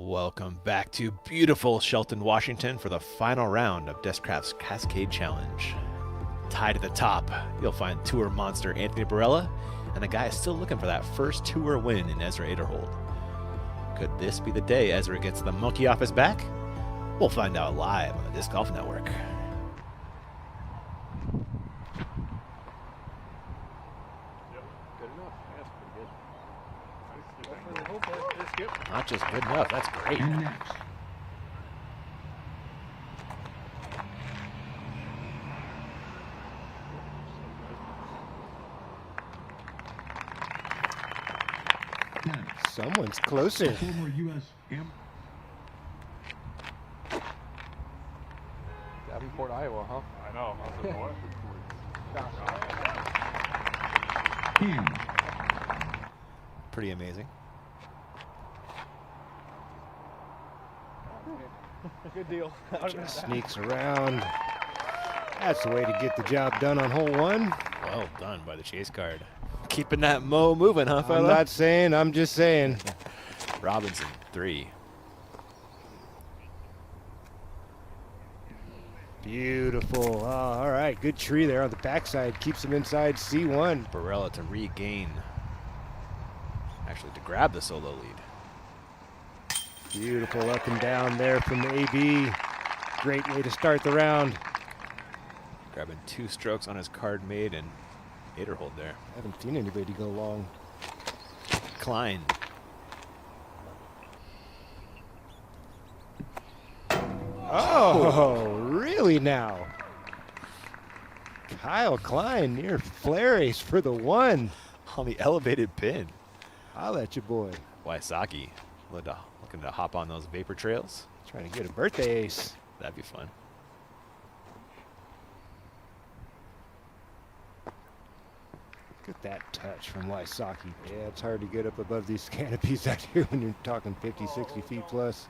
Welcome back to beautiful Shelton, Washington for the final round of Discraft's Cascade Challenge. Tied at the top, you'll find tour monster Anthony Barella and a guy still looking for that first tour win in Ezra Aderhold. Could this be the day Ezra gets the monkey off his back? We'll find out live on the Disc Golf Network. Not just good enough, that's great. And next. Someone's closer. Former U.S. Davenport, Iowa, huh? I know. How's it going? Pretty amazing. Good deal. Just sneaks around. That's the way to get the job done on hole one. Well done by the chase card. Keeping that mo moving, huh, fella? I'm not saying, I'm just saying. Robinson, 3. Beautiful. Oh, all right, good tree there on the backside. Keeps him inside C1. Barella to regain. Actually, to grab the solo lead. Beautiful up and down there from the AB. Great way to start the round. Grabbing 2 strokes on his card made and Aderhold there. I haven't seen anybody go long. Klein. Oh, really now? Kyle Klein near flare ace for the one. On the elevated pin. I'll at you, boy. Weissaki looking to hop on those vapor trails. Trying to get a birthday ace. That'd be fun. Look at that touch from Weissaki. Yeah, it's hard to get up above these canopies out here when you're talking 50, 60 feet plus.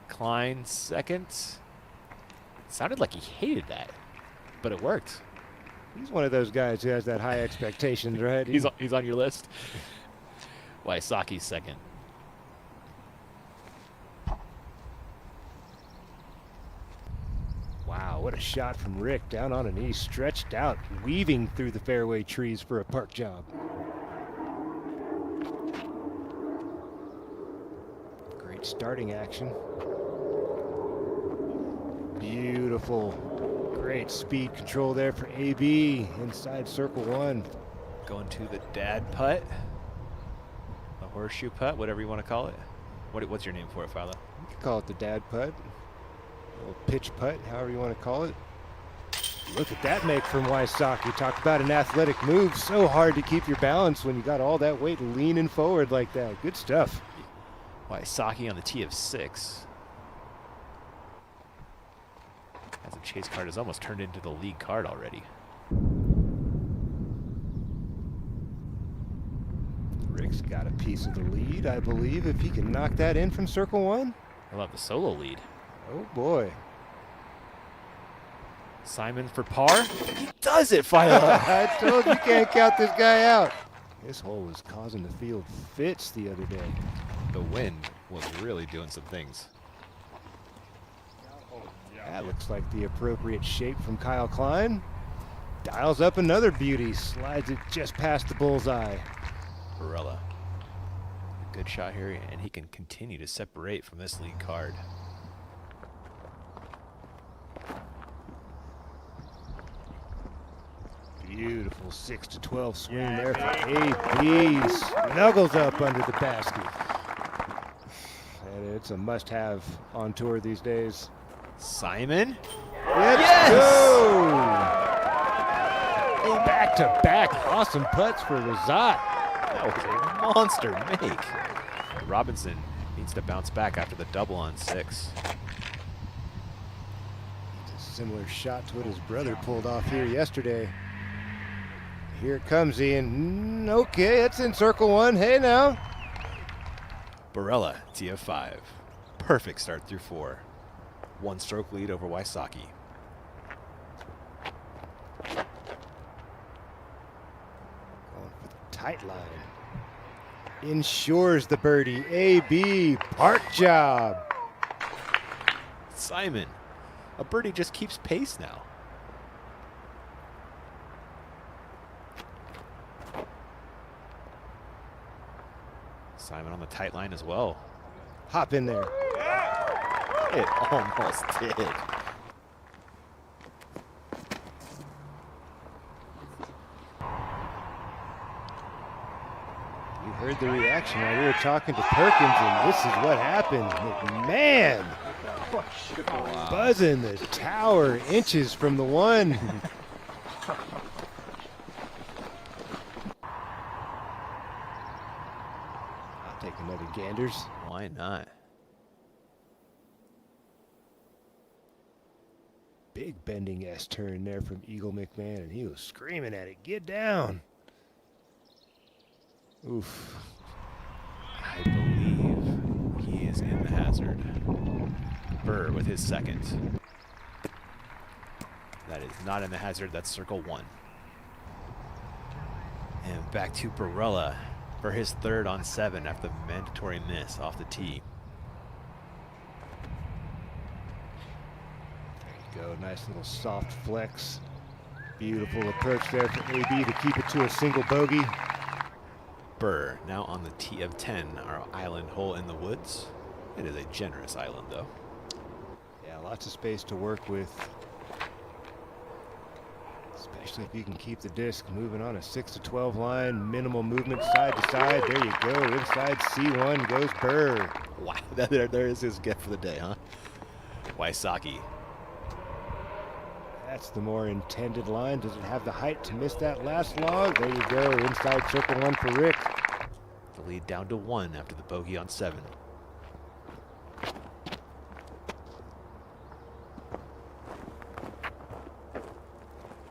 Klein, second. Sounded like he hated that, but it worked. He's one of those guys who has that high expectations, right? He's on your list. Weisaki's second. Wow, what a shot from Rick. Down on a knee, stretched out, weaving through the fairway trees for a park job. Great starting action. Beautiful. Great speed control there for AB inside circle 1. Going to the dad putt. The horseshoe putt, whatever you want to call it. What's your name for it, Philo? You could call it the dad putt. Little pitch putt, however you want to call it. Look at that make from Weissaki. Talk about an athletic move. So hard to keep your balance when you got all that weight leaning forward like that. Good stuff. Weissaki on the tee of 6. As the chase card has almost turned into the lead card already. Rick's got a piece of the lead, I believe, if he can knock that in from circle 1. He'll have the solo lead. Oh boy. Simon for par. He does it, Philo. I told you can't count this guy out. This hole was causing the field fits the other day. The wind was really doing some things. That looks like the appropriate shape from Kyle Klein. Dials up another beauty, slides it just past the bullseye. Barella. A good shot here, and he can continue to separate from this lead card. Beautiful 6 to 12 swing there for AB. Snuggles up under the basket. And it's a must-have on tour these days. Simon. Let's go! Back-to-back awesome putts for Razat. That was a monster make. Robinson needs to bounce back after the double on 6. It's a similar shot to what his brother pulled off here yesterday. Here it comes, Ian. Okay, it's in circle 1. Hey now. Barella, tee of 5. Perfect start through 4. 1 stroke lead over Weissaki. Going for the tight line. ensures the birdie. AB, park job. Simon, a birdie just keeps pace now. Simon on the tight line as well. Hop in there. It almost did. You heard the reaction while we were talking to Perkins, and this is what happened. Man, buzzing the tower inches from the one. I'll take another ganders. Why not? Big bending S turn there from Eagle McMahon, and he was screaming at it. Get down. Oof. I believe he is in the hazard. Burr with his second. That is not in the hazard, that's circle 1. And back to Barella for his third on 7 after the mandatory miss off the tee. There you go, nice little soft flex. Beautiful approach there for AB to keep it to a single bogey. Burr now on the tee of 10, our island hole in the woods. It is a generous island though. Yeah, lots of space to work with. Especially if you can keep the disc moving on a 6 to 12 line, minimal movement side to side. There you go, inside C1 goes Burr. Wow, there is his gift for the day, huh? Weissaki. That's the more intended line. Does it have the height to miss that last log? There you go, inside circle 1 for Rick. The lead down to 1 after the bogey on 7.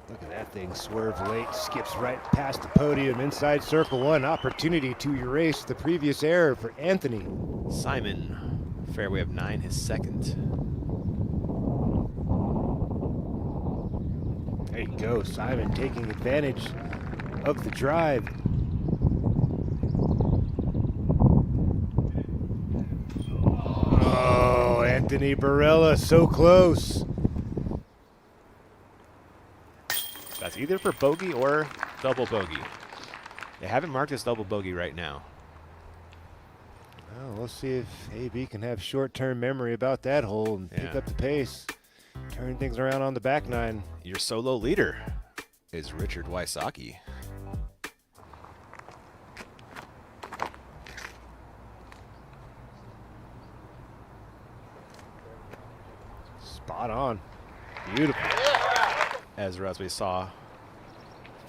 Look at that thing swerve late, skips right past the podium, inside circle 1. Opportunity to erase the previous error for Anthony. Simon, fairway of 9, his second. There you go, Simon taking advantage of the drive. Oh, Anthony Barella, so close. That's either for bogey or double bogey. They haven't marked this double bogey right now. Well, we'll see if AB can have short-term memory about that hole and pick up the pace. Turn things around on the back nine. Your solo leader is Richard Weissaki. Spot on. Beautiful. Ezra, as we saw,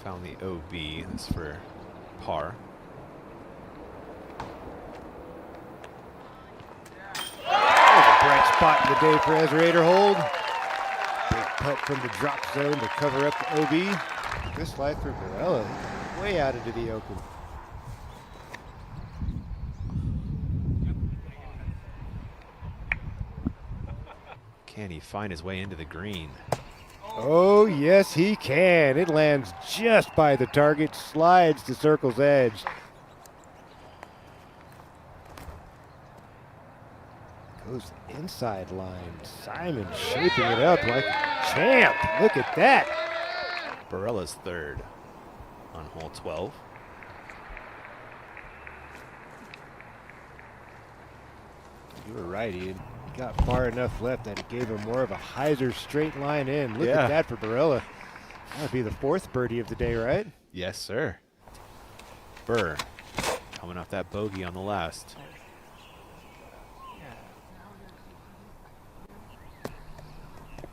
found the OB. That's for par. There's a bright spot in the day for Ezra Aderhold. Big putt from the drop zone to cover up the OB. This life for Barella, way out into the open. Can he find his way into the green? Oh, yes, he can. It lands just by the target, slides to circle's edge. Goes inside line. Simon shaping it up like a champ. Look at that. Barella's third on hole 12. You were right, Ian. He got far enough left that it gave him more of a hyzer straight line in. Look at that for Barella. That would be the fourth birdie of the day, right? Yes, sir. Burr coming off that bogey on the last.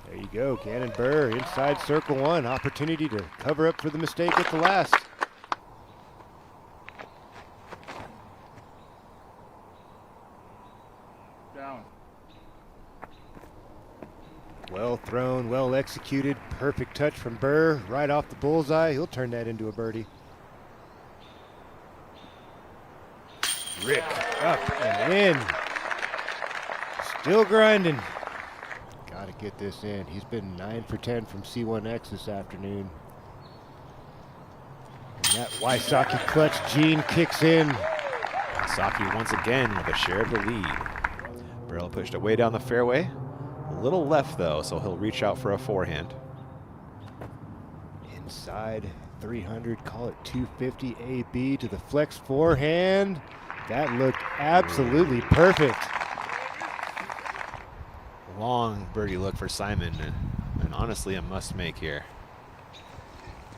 There you go, Cannon Burr inside circle 1. Opportunity to cover up for the mistake at the last. Down. Well thrown, well executed. Perfect touch from Burr. Right off the bullseye. He'll turn that into a birdie. Rick up and in. Still grinding. Got to get this in. He's been 9 for 10 from C1X this afternoon. And that Weissaki clutch gene kicks in. Weissaki once again with a share of the lead. Barella pushed it way down the fairway. A little left though, so he'll reach out for a forehand. Inside 300, call it 250 AB to the flex forehand. That looked absolutely perfect. Long birdie look for Simon, and honestly a must make here.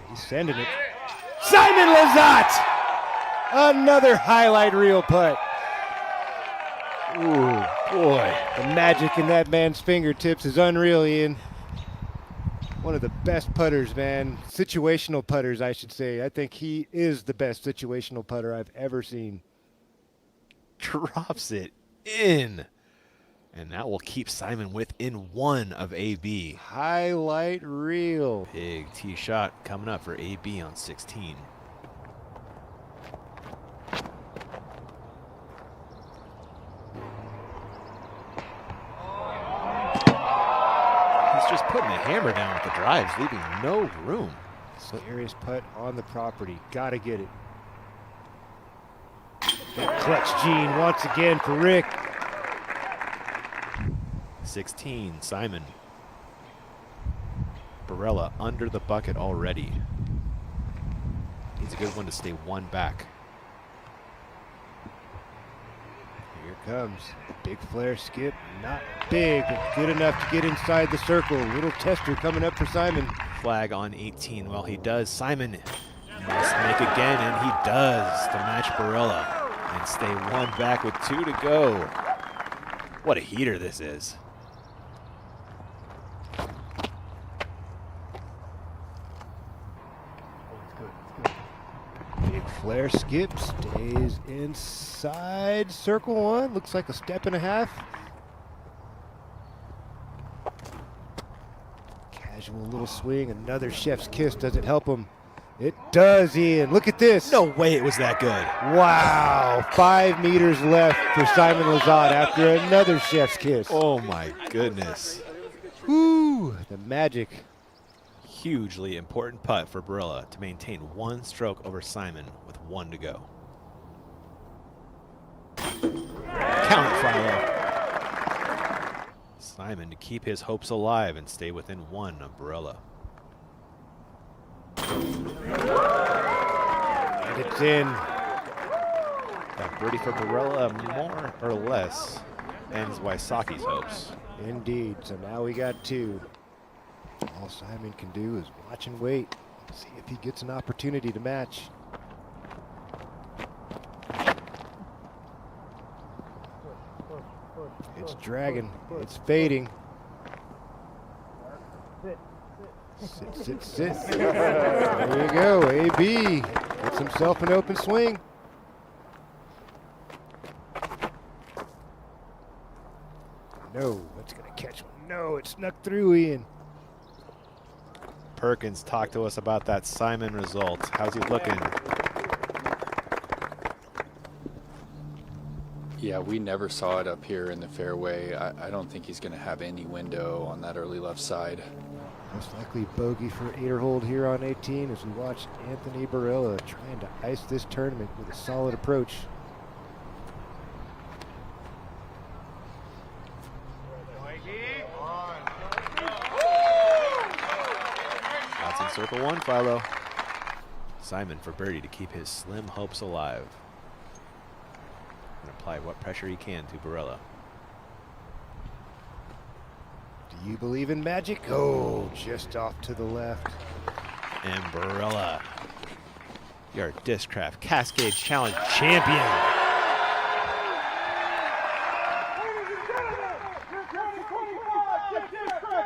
He's sending it. Simon Lizotte! Another highlight reel putt. Ooh, boy. The magic in that man's fingertips is unreal, Ian. One of the best putters, man. Situational putters, I should say. I think he is the best situational putter I've ever seen. Drops it in. And that will keep Simon within one of AB. Highlight reel. Big tee shot coming up for AB on 16. He's just putting the hammer down with the drives, leaving no room. Scariest putt on the property. Gotta get it. That clutch gene once again for Rick. 16, Simon. Barella under the bucket already. Needs a good one to stay one back. Here comes. Big flare skip. Not big, but good enough to get inside the circle. Little tester coming up for Simon. Flag on 18. Well, he does. Simon must make again, and he does to match Barella and stay one back with 2 to go. What a heater this is. Big flare skip, stays inside circle one. Looks like a step and a half. Casual little swing, another chef's kiss. Does it help him? It does, Ian. Look at this. No way it was that good. Wow, 5 meters left for Simon Lizotte after another chef's kiss. Oh my goodness. Whoo, the magic. Hugely important putt for Barella to maintain 1 stroke over Simon with 1 to go. Count it, Philo. Simon to keep his hopes alive and stay within 1 of Barella. And it's in. That birdie for Barella, more or less, ends Weissaki's hopes. Indeed. So now we got 2. All Simon can do is watch and wait. See if he gets an opportunity to match. It's dragging. It's fading. Sit, sit, sit. There you go. AB gets himself an open swing. No, that's going to catch one. No, it snuck through, Ian. Perkins, talk to us about that Simon result. How's he looking? Yeah, we never saw it up here in the fairway. I don't think he's going to have any window on that early left side. Most likely bogey for Aderhold here on 18 as we watch Anthony Barella trying to ice this tournament with a solid approach. That's in circle 1, Philo. Simon for birdie to keep his slim hopes alive. And apply what pressure he can to Barella. Do you believe in magic? Oh, just off to the left. And Barella, your Discraft Cascade Challenge champion.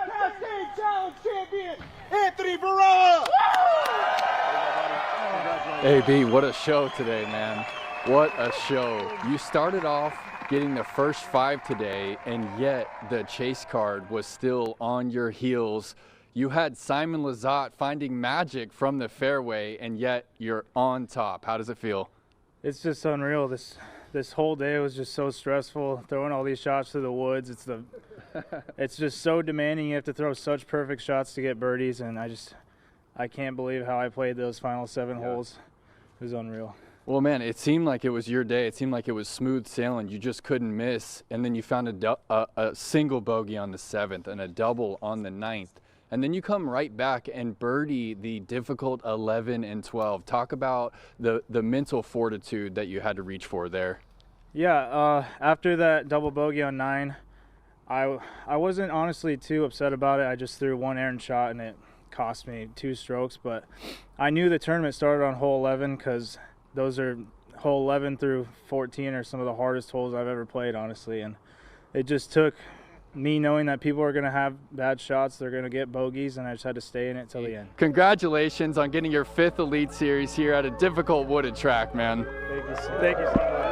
Cascade Challenge champion, Anthony Barella! AB, what a show today, man. What a show. You started off getting the first 5 today, and yet the chase card was still on your heels. You had Simon Lizotte finding magic from the fairway, and yet you're on top. How does it feel? It's just unreal. This whole day was just so stressful, throwing all these shots to the woods. It's just so demanding. You have to throw such perfect shots to get birdies, and I can't believe how I played those final 7 holes. It was unreal. Well, man, it seemed like it was your day. It seemed like it was smooth sailing. You just couldn't miss. And then you found a single bogey on the 7th and a double on the 9th. And then you come right back and birdie the difficult 11 and 12. Talk about the mental fortitude that you had to reach for there. Yeah, after that double bogey on 9, I wasn't honestly too upset about it. I just threw one errant shot and it cost me 2 strokes. But I knew the tournament started on hole 11 because those are hole 11 through 14 are some of the hardest holes I've ever played, honestly. And it just took me knowing that people are going to have bad shots, they're going to get bogeys, and I just had to stay in it till the end. Congratulations on getting your 5th Elite Series here at a difficult wooded track, man. Thank you so much.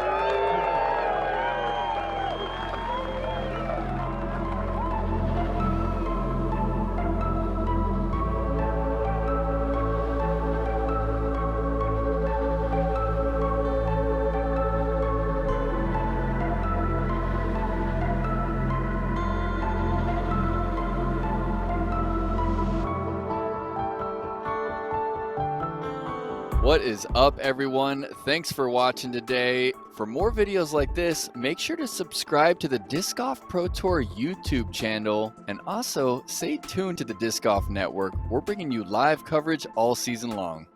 What is up, everyone? Thanks for watching today. For more videos like this, make sure to subscribe to the Disc Golf Pro Tour YouTube channel, and also stay tuned to the Disc Golf Network. We're bringing you live coverage all season long.